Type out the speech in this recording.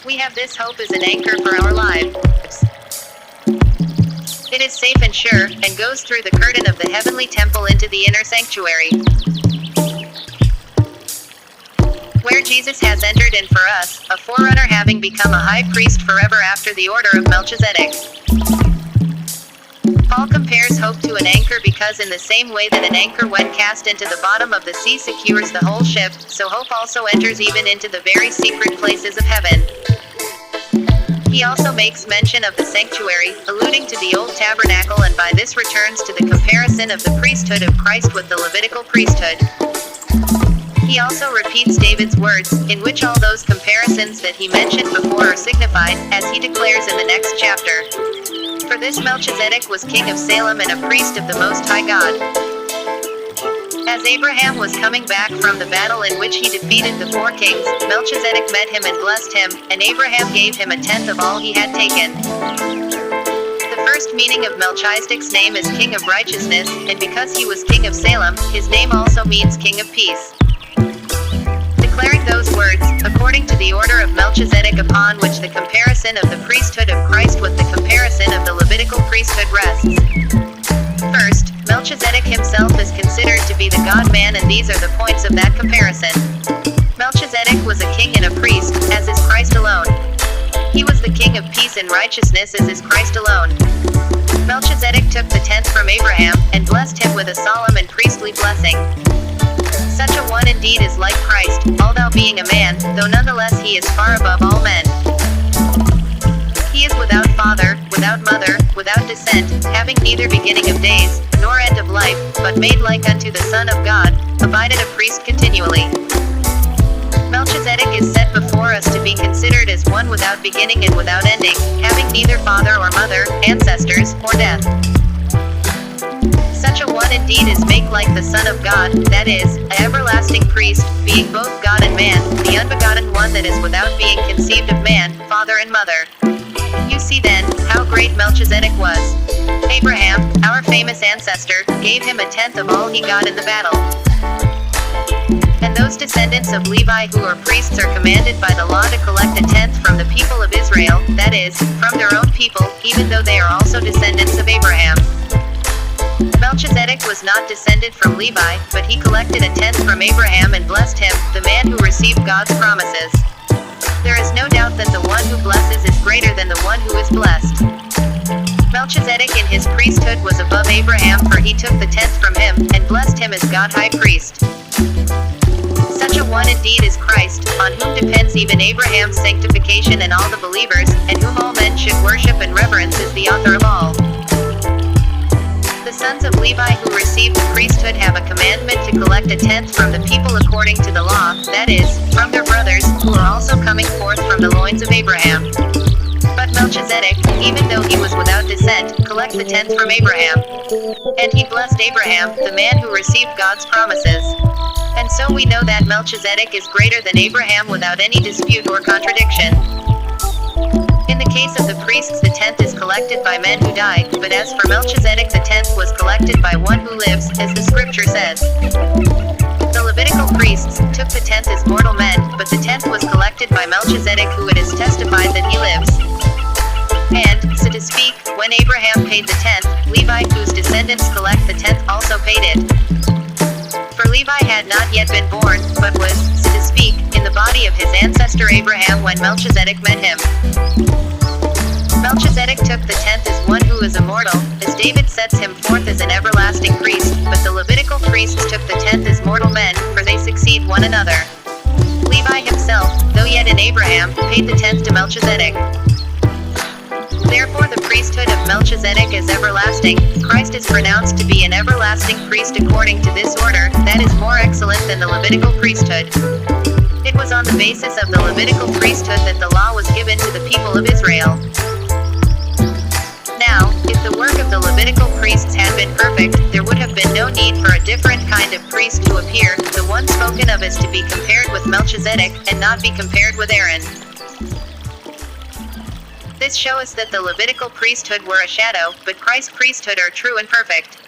We have this hope as an anchor for our lives. It is safe and sure, and goes through the curtain of the heavenly temple into the inner sanctuary, where Jesus has entered in for us, a forerunner having become a high priest forever after the order of Melchizedek. Paul compares hope to an anchor because in the same way that an anchor when cast into the bottom of the sea secures the whole ship, so hope also enters even into the very secret places of heaven. He also makes mention of the sanctuary, alluding to the old tabernacle, and by this returns to the comparison of the priesthood of Christ with the Levitical priesthood. He also repeats David's words, in which all those comparisons that he mentioned before are signified, as he declares in the next chapter. For this Melchizedek was king of Salem and a priest of the Most High God. As Abraham was coming back from the battle in which he defeated the 4 kings, Melchizedek met him and blessed him, and Abraham gave him a tenth of all he had taken. The first meaning of Melchizedek's name is King of Righteousness, and because he was king of Salem, his name also means King of Peace. Declaring those words, according to the order of Melchizedek, upon which the comparison of the priesthood of Christ with the comparison of the Levitical priesthood rests. First, Melchizedek himself is considered to be the God-man, and these are the points of that comparison. Melchizedek was a king and a priest, as is Christ alone. He was the king of peace and righteousness, as is Christ alone. Melchizedek took the tenth from Abraham, and blessed him with a solemn and priestly blessing. Such a one indeed is like Christ, although being a man, though nonetheless he is far above all men. He is without father, without mother, without descent, having neither beginning of days, nor end of life, but made like unto the Son of God, abided a priest continually. Melchizedek is set before us to be considered as one without beginning and without ending, having neither father or mother, ancestors, or death. Such a one indeed is made like the Son of God, that is, an everlasting priest, being both God and man, the unbegotten one that is without being conceived of man, father and mother. You see then, how great Melchizedek was. Abraham, our famous ancestor, gave him a tenth of all he got in the battle. And those descendants of Levi who are priests are commanded by the law to collect a tenth from the people of Israel, that is, from their own people, even though they are also descendants of Abraham. Melchizedek was not descended from Levi, but he collected a tenth from Abraham and blessed him, the man who received God's promises. There is no doubt that the one who blesses is greater than the one who is blessed. Melchizedek in his priesthood was above Abraham, for he took the tenth from him, and blessed him as God high priest. Such a one indeed is Christ, on whom depends even Abraham's sanctification and all the believers, and whom all men should worship and reverence as the author of all. The sons of Levi who receive the priesthood have a commandment to collect a tenth from the people according to the law, that is, from their brothers, who are also coming forth from the loins of Abraham. But Melchizedek, even though he was without descent, collects the tenth from Abraham. And he blessed Abraham, the man who received God's promises. And so we know that Melchizedek is greater than Abraham without any dispute or contradiction. In the case of the priests, the tenth is collected by men who die, but as for Melchizedek, the tenth was collected by one who lives, as the scripture says. The Levitical priests took the tenth as mortal men, but the tenth was collected by Melchizedek, who it is testified that he lives. And, so to speak, when Abraham paid the tenth, Levi, whose descendants collect the tenth, also paid it. For Levi had not yet been born, but was, so to speak, in the body of his ancestor Abraham when Melchizedek met him. Melchizedek took the tenth as one who is immortal, as David sets him forth as an everlasting priest, but the Levitical priests took the tenth as mortal men, for they succeed one another. Levi himself, though yet in Abraham, paid the tenth to Melchizedek. Therefore the priesthood of Melchizedek is everlasting. Christ is pronounced to be an everlasting priest according to this order, that is more excellent than the Levitical priesthood. It was on the basis of the Levitical priesthood that the law was given to the people of Israel. Now, if the work of the Levitical priests had been perfect, there would have been no need for a different kind of priest to appear. The one spoken of is to be compared with Melchizedek, and not be compared with Aaron. This shows that the Levitical priesthood were a shadow, but Christ's priesthood are true and perfect.